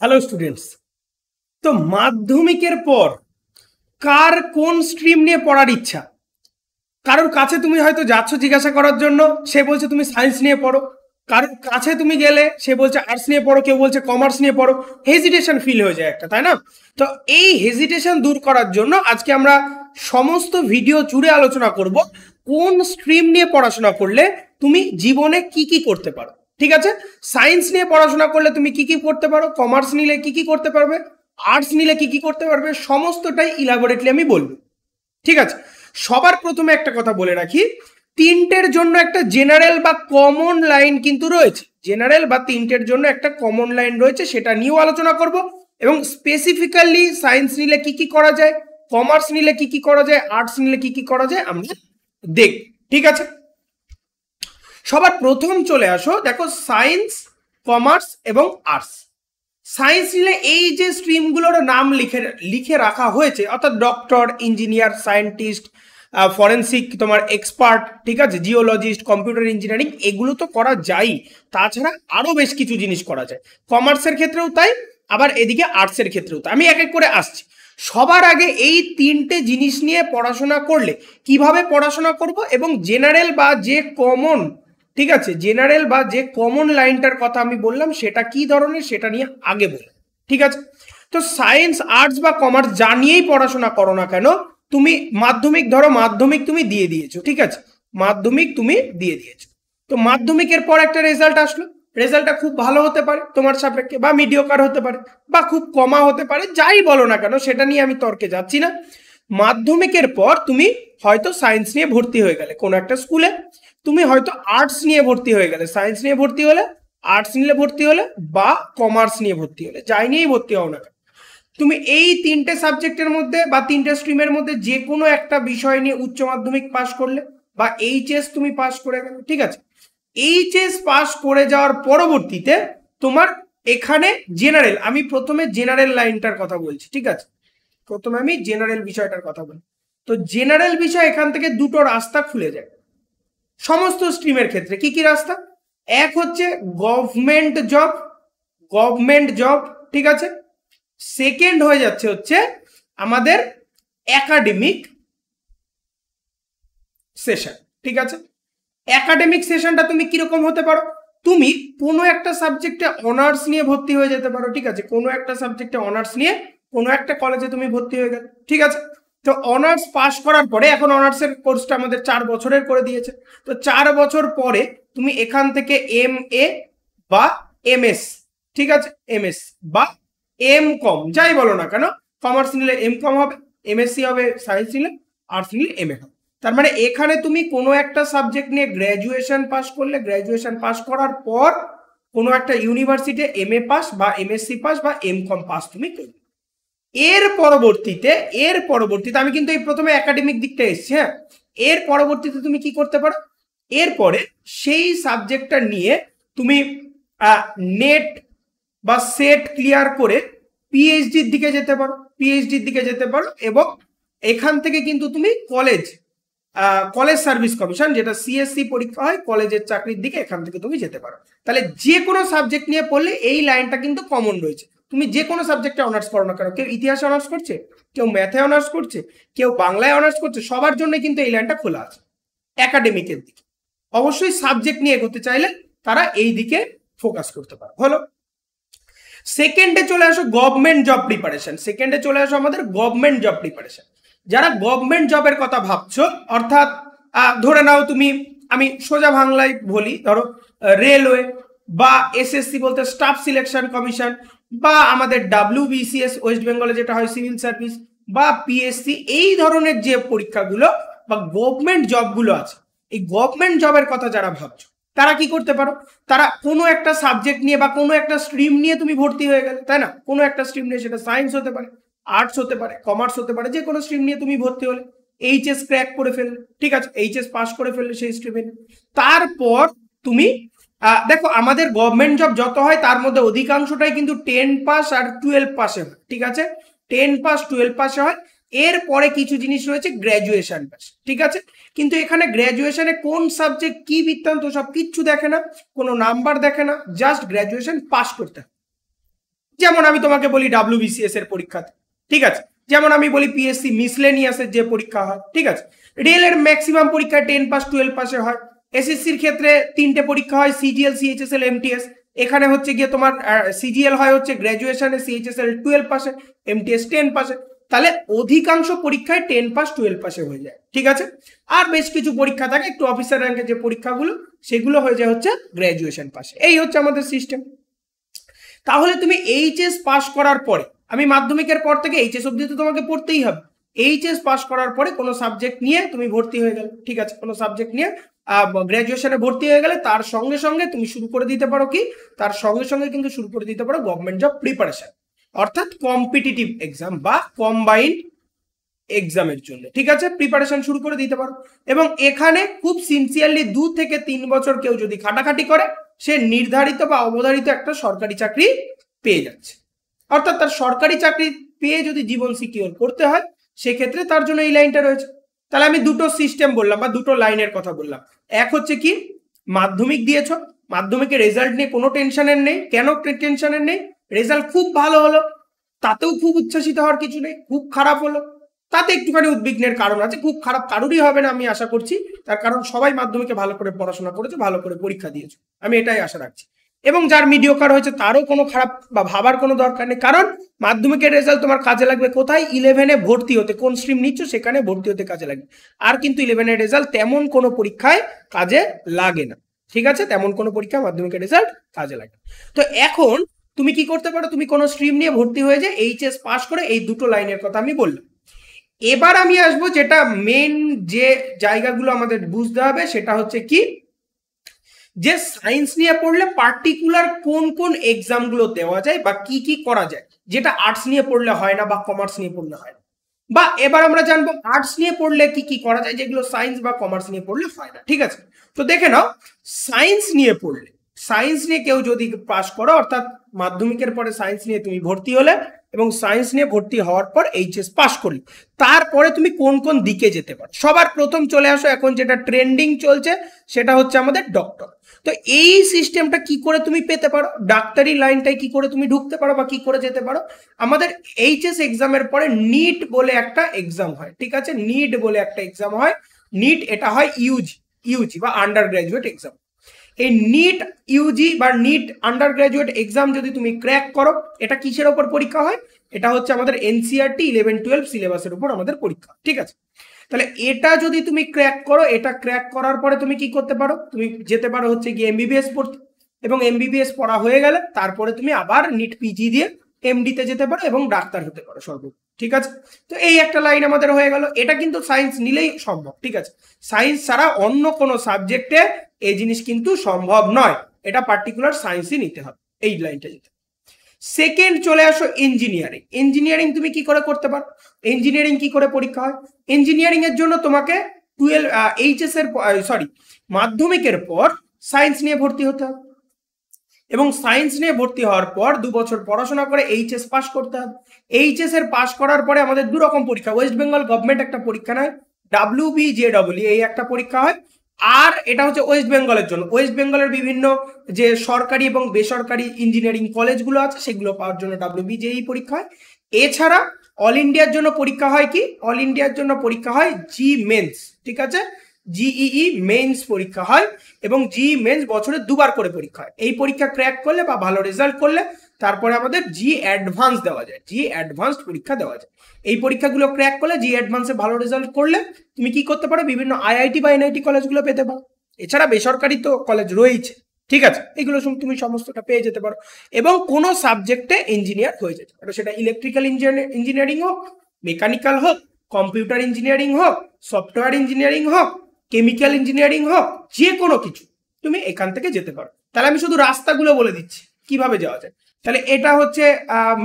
Hello students. তো মাধ্যমিকের পর কার কোন স্ট্রিম নিয়ে পড়ার ইচ্ছা? কারোর কাছে তুমি হয়তো যাচ্ছ জিজ্ঞাসা করার জন্য, সে বলছে তুমি সায়েন্স নিয়ে পড়ো। কারোর কাছে তুমি গেলে সে বলছে আর্টস নিয়ে পড়ো, কেউ বলছে কমার্স নিয়ে পড়ো। হেজিটেশন ফিল হয়ে যায় একটা, তাই না? তো এই হেজিটেশন দূর করার জন্য আজকে আমরা সমস্ত ভিডিও জুড়ে আলোচনা করব কোন স্ট্রিম নিয়ে পড়াশোনা করলে তুমি জীবনে কি কি করতে পারো। ঠিক আছে, সায়েন্স নিয়ে পড়াশোনা করলে তুমি কি কি করতে পারো, কমার্স নিলে কি কি করতে পারবে, আর্টস নিলে কি কি করতে পারবে, সমস্তটাই ইলাবোরেটলি আমি বলবো। ঠিক আছে, সবার প্রথমে একটা কথা বলে রাখি, তিনটের জন্য একটা জেনারেল বা কমন লাইন কিন্তু রয়েছে। জেনারেল বা তিনটের জন্য একটা কমন লাইন রয়েছে, সেটা নিয়েও আলোচনা করব। এবং স্পেসিফিক্যালি সায়েন্স নিলে কি কি করা যায়, কমার্স নিলে কি কি করা যায়, আর্টস নিলে কি কি করা যায় আমরা দেখব। ঠিক আছে, সবার প্রথম চলে আসো, দেখো সায়েন্স, কমার্স এবং আর্টস। সায়েন্স নিলে এই যে স্ট্রিমগুলোর নাম লিখে লিখে রাখা হয়েছে, অর্থাৎ ডক্টর, ইঞ্জিনিয়ার, সায়েন্টিস্ট, ফরেন্সিক তোমার এক্সপার্ট, ঠিক আছে, জিওলজিস্ট, কম্পিউটার ইঞ্জিনিয়ারিং, এগুলো তো করা যায়। তাছাড়া আরও বেশ কিছু জিনিস করা যায়, কমার্সের ক্ষেত্রেও তাই, আবার এদিকে আর্টসের ক্ষেত্রেও তাই। আমি এক এক করে আসছি। সবার আগে এই তিনটে জিনিস নিয়ে পড়াশোনা করলে কিভাবে পড়াশোনা করব, এবং জেনারেল বা যে কমন, ঠিক আছে, জেনারেল বা যে কমন লাইনটার কথা আমি বললাম সেটা কি ধরনের সেটা নিয়ে আগে বলি। ঠিক আছে, তো সায়েন্স, আর্টস বা কমার্স যা নিয়েই পড়াশোনা করো না কেন, তুমি মাধ্যমিক ধরো, মাধ্যমিক তুমি দিয়ে দিয়েছো, ঠিক আছে, মাধ্যমিক তুমি দিয়ে দিয়েছো। তো মাধ্যমিকের পর একটা রেজাল্ট আসলো, রেজাল্টটা খুব ভালো হতে পারে তোমার সাপেক্ষে, বা মিডিওকার হতে পারে, বা খুব কমা হতে পারে, যাই বলো না কেন সেটা নিয়ে আমি তর্কে যাচ্ছি না। মাধ্যমিকের পর তুমি হয়তো সায়েন্স নিয়ে ভর্তি হয়ে গেলে কোনো একটা স্কুলে, তুমি হয়তো আর্টস নিয়ে ভর্তি হয়ে গেলে, সায়েন্স নিয়ে ভর্তি হলে, আর্টস নিয়ে ভর্তি হলে, বা কমার্স নিয়ে ভর্তি হলে, যাই নিয়েই ভর্তি হও না, তুমি এই তিনটে সাবজেক্টের মধ্যে বা তিনটে স্ট্রিমের মধ্যে যে কোনো একটা বিষয় নিয়ে উচ্চ মাধ্যমিক পাশ করলে, বা এইচএস তুমি পাশ করে গেলে, ঠিক আছে, এইচএস পাশ করে যাওয়ার পরবর্তীতে তোমার এখানে জেনারেল, আমি প্রথমে জেনারেল লাইনটার কথা বলছি, ঠিক আছে, প্রথমে আমি জেনারেল বিষয়টার কথা বলি। তো জেনারেল বিষয়, এখান থেকে দুটো রাস্তা খুলে যায় সমস্ত স্ট্রিমের ক্ষেত্রে। কি কি রাস্তা? এক হচ্ছে গভর্নমেন্ট জব, গভর্নমেন্ট জব, ঠিক আছে। সেকেন্ড হয়ে যাচ্ছে হচ্ছে আমাদের একাডেমিক সেশন, ঠিক আছে। একাডেমিক সেশনটা তুমি কিরকম হতে পারো, তুমি কোনো একটা সাবজেক্টে অনার্স নিয়ে ভর্তি হয়ে যেতে পারো, ঠিক আছে, কোনো একটা সাবজেক্টে অনার্স নিয়ে কোনো একটা কলেজে তুমি ভর্তি হয়ে গেলে, ঠিক আছে। তো অনার্স পাস করার পরে, এখন অনার্সের কোর্সটা আমাদের 4 বছরের করে দিয়েছে, তো 4 বছর পরে তুমি এখান থেকে MA বা MS, ঠিক আছে, MS বা MCom, যাই বলো না কেন, কমার্স নিলে MCom হবে, MSc হবে, সায়েন্স নিলে, আর্টস নিলে MA হবে। তার মানে এখানে তুমি কোনো একটা সাবজেক্ট নিয়ে গ্র্যাজুয়েশন পাস করলে, গ্র্যাজুয়েশন পাস করার পর কোনো একটা ইউনিভার্সিটি MA পাস বা MSc পাস বা MCom পাস তুমি করবে। এর পরবর্তীতে আমি কিন্তু এই প্রথমে একাডেমিক দিকটা এসছি, হ্যাঁ, এর পরবর্তীতে তুমি কি করতে পারো, এরপরে সেই সাবজেক্টটা নিয়ে তুমি নেট বা সেট ক্লিয়ার করে পিএইচডির দিকে যেতে পারো, পিএইচডির দিকে যেতে পারো। এবং এখান থেকে কিন্তু তুমি কলেজ সার্ভিস কমিশন, যেটা CSC পরীক্ষা হয়, কলেজের চাকরির দিকে এখান থেকে তুমি যেতে পারো। তাহলে যে কোনো সাবজেক্ট নিয়ে পড়লে এই লাইনটা কিন্তু কমন রয়েছে। তুমি যে কোনো সাবজেক্টে অনার্স করো না কেন, কেউ ইতিহাসে অনার্স করছে, কেউ ম্যাথে অনার্স করছে, কেউ বাংলায় অনার্স করছে, সবার জন্য কিন্তু এই লাইনটা খোলা আছে একাডেমিকের দিকে। অবশ্যই সাবজেক্ট নিয়ে এগোতে চাইলে তারা এই দিকে ফোকাস করতে পারে। হলো, সেকেন্ডে চলে আসো গভর্নমেন্ট জব প্রিপারেশন। সেকেন্ডে চলে আসো আমাদের গভর্নমেন্ট জব প্রিপারেশন। যারা গভর্নমেন্ট জবের কথা ভাবছো, অর্থাৎ ধরে নাও তুমি, আমি সোজা বাংলায় বলি, ধরো রেলওয়ে, বা SSC বলতে স্টাফ সিলেকশন কমিশন, বা আমাদের WBCS ওয়েস্ট বেঙ্গলে যেটা হয় সিভিল সার্ভিস, বা PSC, এই ধরনের যে পরীক্ষাগুলো বা গভর্নমেন্ট জবগুলো আছে, এই গভর্নমেন্ট জবের কথা যারা ভাবছো তারা কি করতে পারো, তারা কোনো একটা সাবজেক্ট নিয়ে বা কোনো একটা স্ট্রিম নিয়ে তুমি ভর্তি হয়ে গেলে, তাই না, কোনো একটা স্ট্রিম নিয়ে, সেটা সায়েন্স হতে পারে, আর্টস হতে পারে, কমার্স হতে পারে, যে কোনো স্ট্রিম নিয়ে তুমি ভর্তি হলে, এইচএস ক্র্যাক করে ফেললে, ঠিক আছে, এইচএস পাস করে ফেললে সেই স্ট্রিমে, তারপর তুমি দেখো আমাদের গভর্নমেন্ট জব যত হয় তার মধ্যে অধিকাংশটাই কিন্তু 10 পাস আর 12 পাসে হয়, ঠিক আছে, 10 পাস 12 পাসে হয়। এরপরে কিছু জিনিস রয়েছে গ্র্যাজুয়েশন পাস, ঠিক আছে, কিন্তু এখানে গ্র্যাজুয়েশনে কোন সাবজেক্ট কি বৃত্তান্ত সব কিচ্ছু দেখে না, কোনো নাম্বার দেখে না, জাস্ট গ্র্যাজুয়েশন পাস করতে হয়। যেমন আমি তোমাকে বলি WBCS এর পরীক্ষাতে, ঠিক আছে, যেমন আমি বলি পিএসসি মিসলেনিয়াসের যে পরীক্ষা হয়, ঠিক আছে, রেলের ম্যাক্সিমাম পরীক্ষা 10 পাস 12 পাসে হয়। এসএসসির ক্ষেত্রে 3টে পরীক্ষা হয়, সিজিএল, সিএইচএসএল, এমটিএস। এখানে হচ্ছে গিয়ে তোমার সিজিএল হয় হচ্ছে গ্র্যাজুয়েশনে, সিএইচএসএল 12 পাসে, এমটিএস 10 পাসে। তাহলে অধিকাংশ পরীক্ষায় 10 পাস 12 পাসে হয়ে যায়, ঠিক আছে। আর বেশ কিছু পরীক্ষা থাকে একটু অফিসার র্যাঙ্কের যে পরীক্ষাগুলো, সেগুলো হয়ে যায় হচ্ছে গ্র্যাজুয়েশন পাসে। এই হচ্ছে আমাদের সিস্টেম। তাহলে তুমি এইচএস পাস করার পরে, আমি মাধ্যমিকের পর থেকে এইচএস অবধি তো তোমাকে পড়তেই হবে। এইচএস পাস করার পরে কোনো সাবজেক্ট নিয়ে তুমি ভর্তি হয়ে গেলে, ঠিক আছে, কোনো সাবজেক্ট নিয়ে গ্র্যাজুয়েশনে ভর্তি হয়ে গেলে তার সঙ্গে সঙ্গে তুমি শুরু করে দিতে পারো কি, তার সঙ্গে সঙ্গে কিন্তু শুরু করে দিতে পারো গভর্নমেন্ট জব প্রিপারেশন, অর্থাৎ কম্পিটিটিভ এক্সাম বা কম্বাইন্ড এক্সামের জন্য, ঠিক আছে, প্রিপারেশন শুরু করে দিতে পারো। এবং এখানে খুব সিনসিয়ারলি 2 থেকে 3 বছর কেউ যদি খাটাখাটি করে, সে নির্ধারিত বা অবধারিত একটা সরকারি চাকরি পেয়ে যাচ্ছে। অর্থাৎ তার সরকারি চাকরি পেয়ে যদি জীবন সিকিউর করতে হয়, সেক্ষেত্রে তার জন্য এই লাইনটা রয়েছে। তাহলে আমি দুটো সিস্টেম বললাম বা দুটো লাইনের কথা বললাম। এক হচ্ছে কি, মাধ্যমিক দিয়েছ, মাধ্যমিকের রেজাল্ট নিয়ে কোনো টেনশনের নেই। কেন টেনশনের নেই? রেজাল্ট খুব ভালো হলো, তাতেও খুব উচ্ছ্বাসিত হওয়ার কিছু নেই। খুব খারাপ হলো, তাতে একটুখানি উদ্বিগ্নের কারণ আছে। খুব খারাপ কারোরই হবে না আমি আশা করছি, তার কারণ সবাই মাধ্যমিকে ভালো করে পড়াশোনা করেছে, ভালো করে পরীক্ষা দিয়েছে, আমি এটাই আশা রাখছি। এবং যার মিডিওকার হয়েছে তারও কোনো খারাপ বা ভাবার কোনো দরকার নেই, কারণ মাধ্যমিকের রেজাল্ট তোমার কাজে লাগবে কোথায়? 11-এ ভর্তি হতে, কোন স্ট্রিম নিচ্ছ সেখানে ভর্তি হতে কাজে লাগবে। আর কিন্তু 11-এর রেজাল্ট তেমন কোনো পরীক্ষায় কাজে লাগে না, ঠিক আছে, তেমন কোনো পরীক্ষা মাধ্যমিকের রেজাল্ট কাজে লাগে। তো এখন তুমি কি করতে পারো, তুমি কোনো স্ট্রিম নিয়ে ভর্তি হয়ে যায়, এইচএস পাস করে, এই দুটো লাইনের কথা আমি বললাম। এবার আমি আসবো যেটা মেন যে জায়গাগুলো আমাদের বুঝতে হবে, সেটা হচ্ছে কি, যে সায়েন্স নিয়ে পড়লে পার্টিকুলার কোন কোন এক্সামগুলো দেওয়া যায় বা কি কি করা যায়, যেটা আর্টস নিয়ে পড়লে হয় না বা কমার্স নিয়ে পড়লে হয় না। বা এবার আমরা জানবো আর্টস নিয়ে পড়লে কি কি করা যায়, যেগুলো সায়েন্স বা কমার্স নিয়ে পড়লে হয় না, ঠিক আছে। তো দেখে নাও, সায়েন্স নিয়ে পড়লে, সায়েন্স নিয়ে কেউ যদি পাস করো, অর্থাৎ মাধ্যমিকের পরে সায়েন্স নিয়ে তুমি ভর্তি হলে এবং সায়েন্স নিয়ে ভর্তি হওয়ার পর এইচএস পাস করলে, তারপরে তুমি কোন কোন দিকে যেতে পারো। সবার প্রথম চলে আসো, এখন যেটা ট্রেন্ডিং চলছে সেটা হচ্ছে আমাদের ডক্টর। তো এই সিস্টেমটা কি করে তুমি পেতে পারো, ডাক্তারি লাইনটাই কি করে তুমি ঢুকতে পারো বা কি করে যেতে পারো? আমাদের এইচএস এক্সামের পরে নিট বলে একটা এক্সাম হয়, ঠিক আছে, নিট বলে একটা এক্সাম হয়। নিট এটা হয় ইউজি বা আন্ডার গ্রাজুয়েট এক্সাম। এই নিট ইউজি বা নিট আন্ডার গ্রাজুয়েট এক্সাম যদি তুমি ক্র্যাক করো, এটা কিসের ওপর পরীক্ষা হয়? এটা হচ্ছে আমাদের এনসিইআরটি 11-12 সিলেবাসের উপর আমাদের পরীক্ষা, ঠিক আছে। তাহলে এটা যদি তুমি ক্র্যাক করো, এটা ক্র্যাক করার পরে তুমি কি করতে পারো, তুমি যেতে পারো হচ্ছে গিয়ে এমবিবিএস পড়তে, এবং এমবিবিএস পড়া হয়ে গেলে তারপরে তুমি আবার নিট পিজি দিয়ে এমডিতে যেতে পারো এবং ডাক্তার হতে পারো সর্বোচ্চ, ঠিক আছে। তো এই একটা লাইন আমাদের হয়ে গেল। এটা কিন্তু সায়েন্স নিলেই সম্ভব, ঠিক আছে, সায়েন্স ছাড়া অন্য কোনো সাবজেক্টে এই জিনিস কিন্তু সম্ভব নয়, এটা পার্টিকুলার সায়েন্সই নিতে হবে, এই লাইনটা যেতে। সেকেন্ড চলে আসো ইঞ্জিনিয়ারিং। ইঞ্জিনিয়ারিং তুমি কি করে করতে পারো? ইঞ্জিনিয়ারিং কি করে পরীক্ষা হয়? ইঞ্জিনিয়ারিং এর জন্য তোমাকে এইচএস এর মাধ্যমিকের পর সায়েন্স নিয়ে ভর্তি হতে হবে, এবং সায়েন্স নিয়ে ভর্তি হওয়ার পর 2 বছর পড়াশোনা করে এইচএস পাস করতে হবে। এইচএস এর পাস করার পরে আমাদের 2 রকম পরীক্ষা, ওয়েস্ট বেঙ্গল গভর্নমেন্ট একটা পরীক্ষা নেয়, WBJEE, এই একটা পরীক্ষা হয়। আর এটা হচ্ছে ওয়েস্ট বেঙ্গলের জন্য, ওয়েস্ট বেঙ্গলের বিভিন্ন যে সরকারি এবং বেসরকারি ইঞ্জিনিয়ারিং কলেজগুলো আছে সেগুলো পাওয়ার জন্য WBJEE পরীক্ষা হয়। এছাড়া অল ইন্ডিয়ার জন্য পরীক্ষা হয় কি, অল ইন্ডিয়ার জন্য পরীক্ষা হয় জি মেন্স, ঠিক আছে, জিইই মেন্স পরীক্ষা হয়, এবং জি মেন্স বছরে 2 বার করে পরীক্ষা হয়। এই পরীক্ষা ক্র্যাক করলে বা ভালো রেজাল্ট করলে তারপরে আমাদের জি অ্যাডভান্স দেওয়া যায়, জি অ্যাডভান্সড পরীক্ষা দেওয়া যায়। এই পরীক্ষাগুলো ক্র্যাক করলে, জি অ্যাডভান্সে ভালো রেজাল্ট করলে তুমি কি করতে পারো, বিভিন্ন আইআইটি বা এনআইটি কলেজগুলো পেতে পারো। এছাড়া বেসরকারি তো কলেজ রয়েছে, ঠিক আছে, এগুলো তুমি সমস্তটা পেয়ে যেতে পারো, এবং কোনো সাবজেক্টে ইঞ্জিনিয়ার হয়ে যেতে পারো, সেটা ইলেকট্রিক্যাল ইঞ্জিনিয়ারিং হোক, মেকানিক্যাল হোক, কম্পিউটার ইঞ্জিনিয়ারিং হোক, সফটওয়্যার ইঞ্জিনিয়ারিং হোক, কেমিক্যাল ইঞ্জিনিয়ারিং হোক, যে কোনো কিছু তুমি এখান থেকে যেতে পারো। তাহলে আমি শুধু রাস্তাগুলো বলে দিচ্ছি কিভাবে যাওয়া যায়। তাহলে এটা হচ্ছে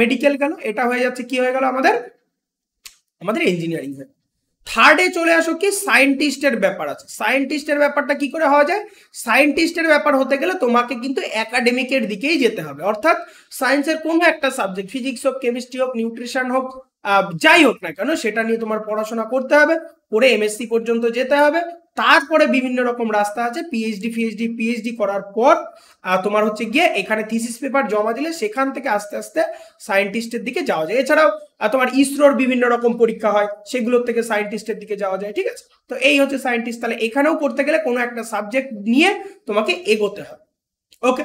মেডিকেল গেল, এটা হয়ে যাচ্ছে কি হয়ে গেল আমাদের ইঞ্জিনিয়ারিং হয়ে। থার্ডে চলে আসো কি, সায়েন্টিস্টের ব্যাপার আছে। সায়েন্টিস্টের ব্যাপারটা কি করে হওয়া যায়? সায়েন্টিস্টের ব্যাপার হতে গেলে তোমাকে কিন্তু একাডেমিকের দিকেই যেতে হবে, অর্থাৎ সায়েন্সের কোনো একটা সাবজেক্ট, ফিজিক্স হোক, কেমিস্ট্রি হোক, নিউট্রিশন হোক, যাই হোক না কেন, সেটা নিয়ে তোমার পড়াশোনা করতে হবে, পড়ে এমএসসি পর্যন্ত যেতে হবে, তারপরে বিভিন্ন রকম রাস্তা আছে, পিএইচডি করার পর তোমার হচ্ছে গিয়ে এখানে থিসিস পেপার জমা দিলে সেখান থেকে আস্তে আস্তে সায়েন্টিস্টের দিকে যাওয়া যায়। এছাড়াও তোমার ইসরোর বিভিন্ন রকম পরীক্ষা হয়, সেগুলোর থেকে সায়েন্টিস্টের দিকে যাওয়া যায়। ঠিক আছে, তো এই হচ্ছে সায়েন্টিস্ট। তাহলে এখানেও করতে গেলে কোনো একটা সাবজেক্ট নিয়ে তোমাকে এগোতে হবে। ওকে,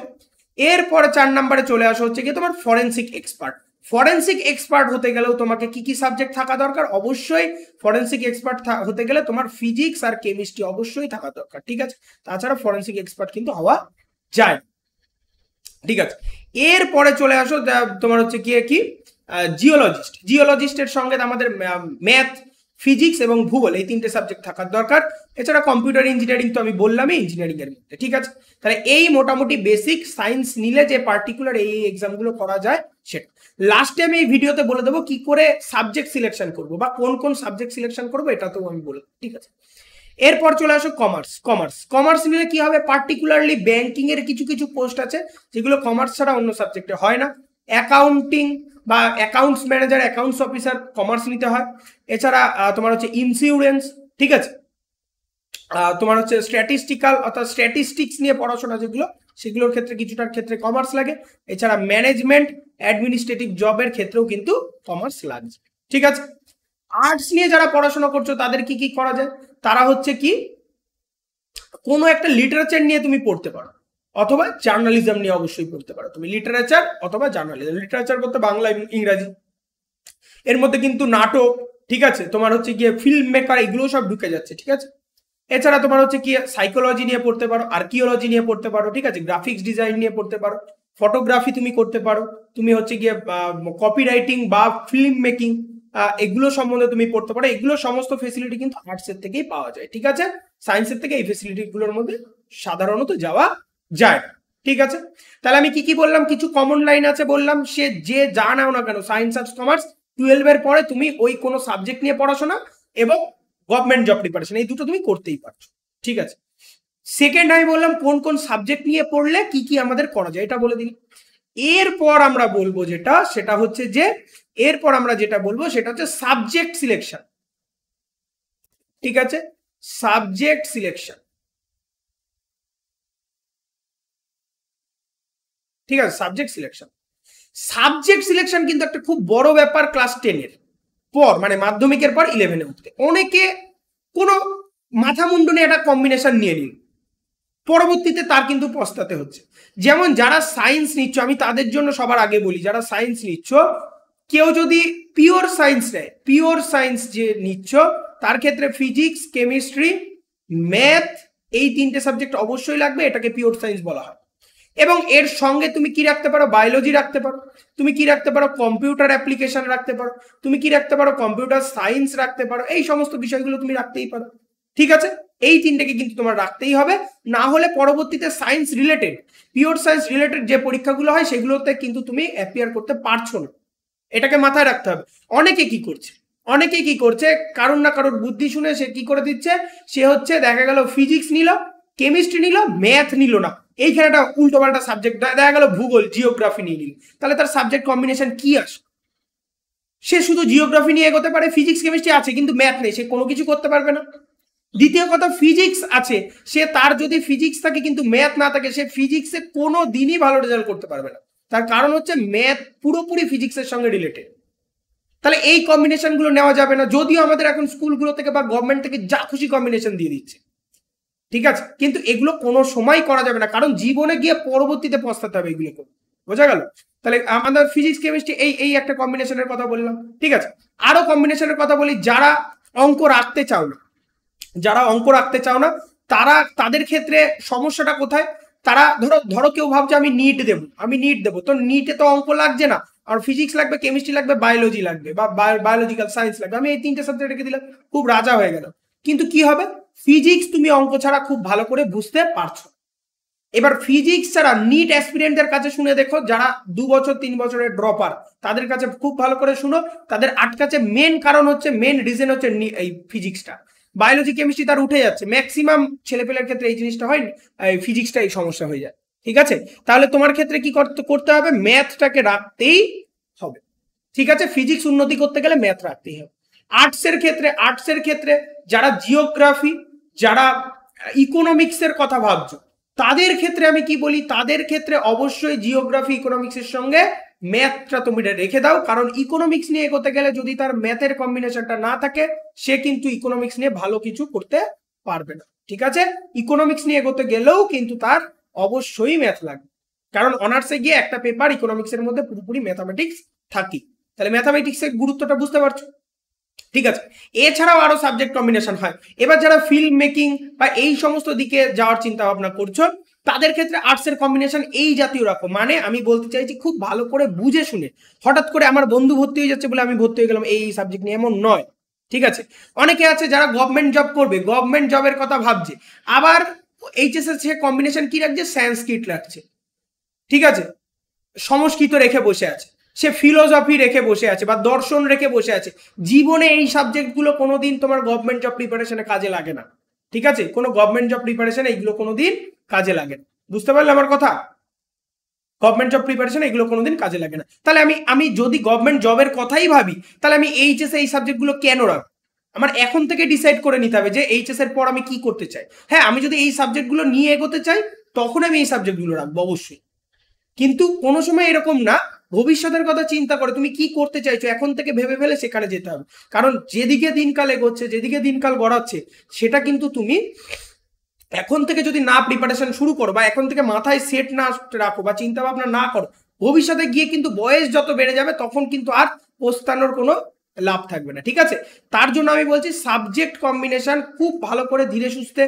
এরপরে 4 নম্বরে চলে আসা হচ্ছে কি তোমার ফরেন্সিক এক্সপার্ট। ফরেন্সিক এক্সপার্ট হতে গেলেও তোমাকে কি কি সাবজেক্ট থাকা দরকার? অবশ্যই ফরেন্সিক এক্সপার্ট হতে গেলে তোমার ফিজিক্স আর কেমিস্ট্রি অবশ্যই থাকা দরকার। ঠিক আছে, তাছাড়া ফরেন্সিক এক্সপার্ট কিন্তু হওয়া যায়। ঠিক আছে, এরপরে চলে আসো তোমার হচ্ছে কি জিওলজিস্ট। জিওলজিস্টের সঙ্গে আমাদের ম্যাথ, ফিজিক্স এবং ভূগোল এই 3টে সাবজেক্ট থাকার দরকার। এছাড়া কম্পিউটার ইঞ্জিনিয়ারিং তো আমি বললামই ইঞ্জিনিয়ারিং এর মধ্যে। ঠিক আছে, তাহলে এই মোটামুটি বেসিক সায়েন্স নিলে যে পার্টিকুলার এই এক্সামগুলো করা যায় সেটা। লাস্টে আমি এই ভিডিওতে বলে দেবো কি করে সাবজেক্ট সিলেকশন করবো বা কোন কোন সাবজেক্ট সিলেকশন করবো, এটা তো আমি বলবো। ঠিক আছে, এরপর চলে আসো কমার্স। কমার্স নিলে কি হবে? পার্টিকুলারলি ব্যাংকিং এর কিছু কিছু পোস্ট আছে যেগুলো কমার্স ছাড়া অন্য সাবজেক্টে হয় না। অ্যাকাউন্টিং বা accounts manager, accounts officer commerce নিতে হয়। এছাড়া তোমার হচ্ছে ইন্স্যুরেন্স, ঠিক আছে, তোমার হচ্ছে স্ট্যাটিস্টিক্যাল অর্থাৎ স্ট্যাটিস্টিক্স নিয়ে পড়াশোনা যেগুলো, সেগুলোর ক্ষেত্রে কিছুটার ক্ষেত্রে কমার্স লাগে। এছাড়া ম্যানেজমেন্ট, অ্যাডমিনিস্ট্রেটিভ জবের ক্ষেত্রেও কিন্তু কমার্স লাগছে। ঠিক আছে, আর্টস নিয়ে যারা পড়াশোনা করছো তাদের কি কি করা যায়? তারা হচ্ছে কি কোনো একটা লিটারেচার নিয়ে তুমি পড়তে পারো, অথবা জার্নালিজম নিয়ে অবশ্যই পড়তে পারো তুমি। লিটারেচার অথবা জার্নালিজম, লিটারেচার বলতে বাংলা এবং ইংরাজি, এর মধ্যে কিন্তু নাটক, ঠিক আছে, তোমার হচ্ছে গিয়ে ফিল্ম মেকার, এগুলো সব ঢুকে যাচ্ছে। ঠিক আছে, এছাড়া তোমার হচ্ছে কি সাইকোলজি নিয়ে পড়তে পারো, আর্কিওলজি নিয়ে পড়তে পারো, ঠিক আছে, গ্রাফিক্স ডিজাইন নিয়ে পড়তে পারো, ফটোগ্রাফি তুমি করতে পারো, তুমি হচ্ছে গিয়ে কপি রাইটিং বা ফিল্ম মেকিং এগুলো সম্বন্ধে তুমি পড়তে পারো। এগুলো সমস্ত ফেসিলিটি কিন্তু আর্টসের থেকেই পাওয়া যায়। ঠিক আছে, সায়েন্সের থেকে এই ফেসিলিটিগুলোর মধ্যে সাধারণত যাওয়া যায়। ঠিক আছে, তাহলে আমি কি কি বললাম? কিছু কমন লাইন আছে বললাম, সে যে যা নাও না কেন, সায়েন্স আর্টস কমার্স, 12 এর পরে তুমি ওই কোনো সাবজেক্ট নিয়ে পড়াশোনা এবং গভর্নমেন্ট জব প্রিপারেশন, এই দুটো তুমি করতেই পারছো। ঠিক আছে, সেকেন্ড আমি বললাম কোন কোন সাবজেক্ট নিয়ে পড়লে কি কি আমাদের করা যায়, এটা বলে দিই। এরপর আমরা বলবো সেটা হচ্ছে সাবজেক্ট সিলেকশন। ঠিক আছে, সাবজেক্ট সিলেকশন। ঠিক আছে, সাবজেক্ট সিলেকশন কিন্তু একটা খুব বড় ব্যাপার ক্লাস 10 এর পর, মানে মাধ্যমিকের পর 11-এ উঠতে। অনেকে কোনো মাথা মুন্ডনে একটা কম্বিনেশন নিয়ে নিন, পরবর্তীতে তার কিন্তু পস্তাতে হচ্ছে। যেমন যারা সায়েন্স নিচ্ছ, আমি তাদের জন্য সবার আগে বলি, যারা সায়েন্স নিচ্ছ, কেউ যদি পিওর সায়েন্স নেয়, পিওর সায়েন্স যে নিচ্ছ তার ক্ষেত্রে ফিজিক্স, কেমিস্ট্রি, ম্যাথ এই 3টে সাবজেক্ট অবশ্যই লাগবে, এটাকে পিওর সায়েন্স বলা হয়। এবং এর সঙ্গে তুমি কি রাখতে পারো? বায়োলজি রাখতে পারো, তুমি কি রাখতে পারো? কম্পিউটার অ্যাপ্লিকেশন রাখতে পারো, তুমি কি রাখতে পারো? কম্পিউটার সায়েন্স রাখতে পারো। এই সমস্ত বিষয়গুলো তুমি রাখতেই পারো। ঠিক আছে, এই 3টেকে কিন্তু তোমার রাখতেই হবে, না হলে পরবর্তীতে science related, pure science related যে পরীক্ষাগুলো হয় সেগুলোতে কিন্তু তুমি অ্যাপিয়ার করতে পারছো না। এটাকে মাথায় রাখতে হবে। অনেকে কি করছে কারণ না কারোর বুদ্ধি শুনে সে কি করে দিচ্ছে, সে হচ্ছে দেখা গেল ফিজিক্স নিল, কেমিস্ট্রি নিল, ম্যাথ নিল না, এইখানে একটা উল্টো পাল্টা সাবজেক্ট, দেখা গেল ভূগোল, জিওগ্রাফি নিয়ে নিল, তাহলে তার সাবজেক্ট কম্বিনেশন কি আসে? সে শুধু জিওগ্রাফি নিয়ে এগোতে পারে, ফিজিক্স কেমিস্ট্রি আছে কিন্তু ম্যাথ নেই, সে কোনো কিছু করতে পারবে না। দ্বিতীয় কথা, ফিজিক্স আছে, সে তার যদি ফিজিক্স থাকে কিন্তু ম্যাথ না থাকে, সে ফিজিক্সে কোনো দিনই ভালো রেজাল্ট করতে পারবে না। তার কারণ হচ্ছে ম্যাথ পুরোপুরি ফিজিক্সের সঙ্গে রিলেটেড। তাহলে এই কম্বিনেশনগুলো নেওয়া যাবে না, যদিও আমাদের এখন স্কুলগুলো থেকে বা গভর্নমেন্ট থেকে যা খুশি কম্বিনেশন দিয়ে দিচ্ছে। ঠিক আছে, কিন্তু এগুলো কোনো সময় করা যাবে না, কারণ জীবনে গিয়ে পরবর্তীতে পস্তাতে হবে এগুলো করে। বোঝা গেল? তাহলে আমাদের ফিজিক্স কেমিস্ট্রি এই একটা কম্বিনেশনের কথা বললাম। ঠিক আছে, আরো কম্বিনেশনের কথা বলি। যারা অঙ্ক রাখতে চাও না, তাদের ক্ষেত্রে সমস্যাটা কোথায়? তারা ধরো কেউ ভাবছে আমি নিট দেবো, তো নিটে তো অঙ্ক লাগছে না, আর ফিজিক্স লাগবে, কেমিস্ট্রি লাগবে, বায়োলজি লাগবে বা বায়োলজিক্যাল সায়েন্স লাগবে, আমি এই 3টে সাবজেক্ট রেখে দিলাম, খুব রাজা হয়ে গেল। কিন্তু কি হবে? ফিজিক্স তুমি অঙ্ক ছাড়া খুব ভালো করে বুঝতে পারছো। এবার ফিজিক্স ছাড়া নিট অ্যাসপিরেন্টদের কাছে শুনে দেখো, যারা 2 বছর 3 বছরের ড্রপার, তাদের কাছে খুব ভালো করে শুনো, তাদের আটকাচ্ছে মেন কারণ হচ্ছে, মেন রিজন হচ্ছে এই ফিজিক্সটা। বায়োলজি কেমিস্ট্রি তার উঠে যাচ্ছে, ম্যাক্সিমাম ছেলেপেলের ক্ষেত্রে এই জিনিসটা হয়, ফিজিক্সটা এই সমস্যা হয়ে যায়। ঠিক আছে, তাহলে তোমার ক্ষেত্রে কি করতে হবে? ম্যাথটাকে রাখতেই হবে। ঠিক আছে, ফিজিক্স উন্নতি করতে গেলে ম্যাথ রাখতেই হবে। আর্টসের ক্ষেত্রে যারা জিওগ্রাফি, যারা ইকোনমিক্সের কথা ভাবছো তাদের ক্ষেত্রে আমি কি বলি, তাদের ক্ষেত্রে অবশ্যই জিওগ্রাফি ইকোনমিক্সের সঙ্গে ম্যাথটা তুমি রেখে দাও, কারণ ইকোনমিক্স নিয়ে এগোতে গেলে যদি তার ম্যাথের কম্বিনেশনটা না থাকে সে কিন্তু ইকোনমিক্স নিয়ে ভালো কিছু করতে পারবে না। ঠিক আছে, ইকোনমিক্স নিয়ে এগোতে গেলেও কিন্তু তার অবশ্যই ম্যাথ লাগবে, কারণ অনার্সে গিয়ে একটা পেপার ইকোনমিক্সের মধ্যে পুরোপুরি ম্যাথামেটিক্স থাকি। তাহলে ম্যাথামেটিক্সের গুরুত্বটা বুঝতে পারছো? ঠিক আছে, এছাড়াও আরো সাবজেক্ট কম্বিনেশন হয়। এবার যারা ফিল্ম মেকিং বা এই সমস্ত দিকে যাওয়ার চিন্তা ভাবনা করছো তাদের ক্ষেত্রে আর্টসের কম্বিনেশন এই জাতীয় রকম, মানে আমি বলতে চাইছি খুব ভালো করে বুঝে শুনে, হঠাৎ করে আমার বন্ধু ভর্তি হয়ে যাচ্ছে বলে আমি ভর্তি হয়ে গেলাম এই সাবজেক্ট নিয়ে, এমন নয়। ঠিক আছে, অনেকে আছে যারা গভর্নমেন্ট জব করবে, গভর্নমেন্ট জবের কথা ভাবছে, আবার এইচএস এর সে কম্বিনেশন কি রাখছে, সংস্কৃত রাখছে। ঠিক আছে, সংস্কৃত রেখে বসে আছে, সে ফিলোসফি রেখে বসে আছে বা দর্শন রেখে বসে আছে। জীবনে এই সাবজেক্টগুলো কোনোদিন তোমার গভর্নমেন্ট জব প্রিপারেশনে কাজে লাগে না। ঠিক আছে, কোনো গভর্নমেন্ট জব প্রিপারেশনে এইগুলো কোনোদিন কাজে লাগে না। বুঝতে পারলে আমার কথা? গভর্নমেন্ট জব প্রিপারেশন এগুলো কোনোদিন কাজে লাগে না। তাহলে আমি যদি গভর্নমেন্ট জবের কথাই ভাবি, তাহলে আমি এইচএস এই সাবজেক্টগুলো কেন রাখবো? আমার এখন থেকে ডিসাইড করে নিতে হবে যে এইচএস এর পর আমি কি করতে চাই। হ্যাঁ, আমি যদি এই সাবজেক্টগুলো নিয়ে এগোতে চাই তখন আমি এই সাবজেক্টগুলো রাখবো অবশ্যই, কিন্তু কোনো সময় এরকম না, ভবিষ্যতের কথা চিন্তা করে তুমি কি করতে চাইছো এখন থেকে ভেবে ফেলে সেখানে যেতে হবে। কারণ যেদিকে দিনকাল এগোচ্ছে, যেদিকে দিনকাল গড়াচ্ছে, সেটা কিন্তু তুমি এখন থেকে যদি না প্রিপারেশন শুরু করো বা এখন থেকে মাথায় সেট না রাখো বা চিন্তা ভাবনা না করো, ভবিষ্যতে গিয়ে কিন্তু বয়স যত বেড়ে যাবে তখন কিন্তু আর পস্তানোর কোনো লাভ থাকবে না। ঠিক আছে, তার জন্য আমি বলছি সাবজেক্ট কম্বিনেশন খুব ভালো করে ধীরে সুস্থে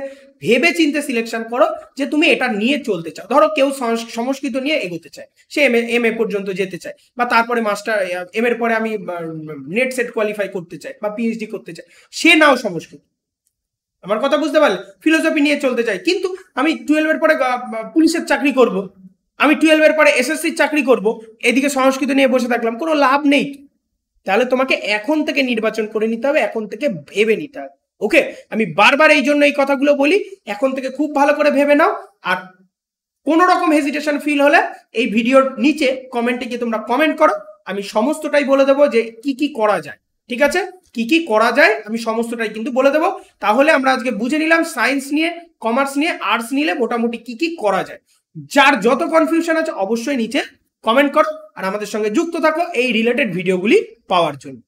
ভেবে চিন্তে সিলেকশন করো যে তুমি এটা নিয়ে চলতে চাও। ধরো কেউ সংস্কৃত নিয়ে এগোতে চায়, সে এম এ পর্যন্ত যেতে চায়, বা তারপরে মাস্টার এম এর পরে আমি নেট সেট কোয়ালিফাই করতে চাই বা পিএইচডি করতে চাই, সে নাও সংস্কৃত। আমার কথা বুঝতে পারলে? ফিলোসফি নিয়ে চলতে চাই, কিন্তু আমি 12-এর পরে পুলিশের চাকরি করব, আমি 12-এর পরে এসএসসির চাকরি করব, এদিকে সংস্কৃত নিয়ে বসে থাকলাম, কোনো লাভ নেই। তাহলে তোমাকে এখন থেকে নির্বাচন করে নিতে হবে, এখন থেকে ভেবে নিতে হবে। ওকে, আমি বারবার এই জন্য এই কথাগুলো বলি, এখন থেকে খুব ভালো করে ভেবে নাও। আর কোনো রকম হেজিটেশন ফিল হলে এই ভিডিওর নিচে কমেন্টে গিয়ে তোমরা কমেন্ট করো, আমি সমস্তটাই বলে দেবো যে কি কি করা যায়। ঠিক আছে, কি কি করা যায় আমি সমস্তটাই কিন্তু বলে দেবো। তাহলে আমরা আজকে বুঝে নিলাম সায়েন্স নিয়ে, কমার্স নিয়ে, আর্টস নিলে মোটামুটি কি কি করা যায়। যার যত কনফিউশন আছে অবশ্যই নিচে কমেন্ট করো, আর আমাদের সঙ্গে যুক্ত থাকো এই রিলেটেড ভিডিওগুলি পাওয়ার জন্য।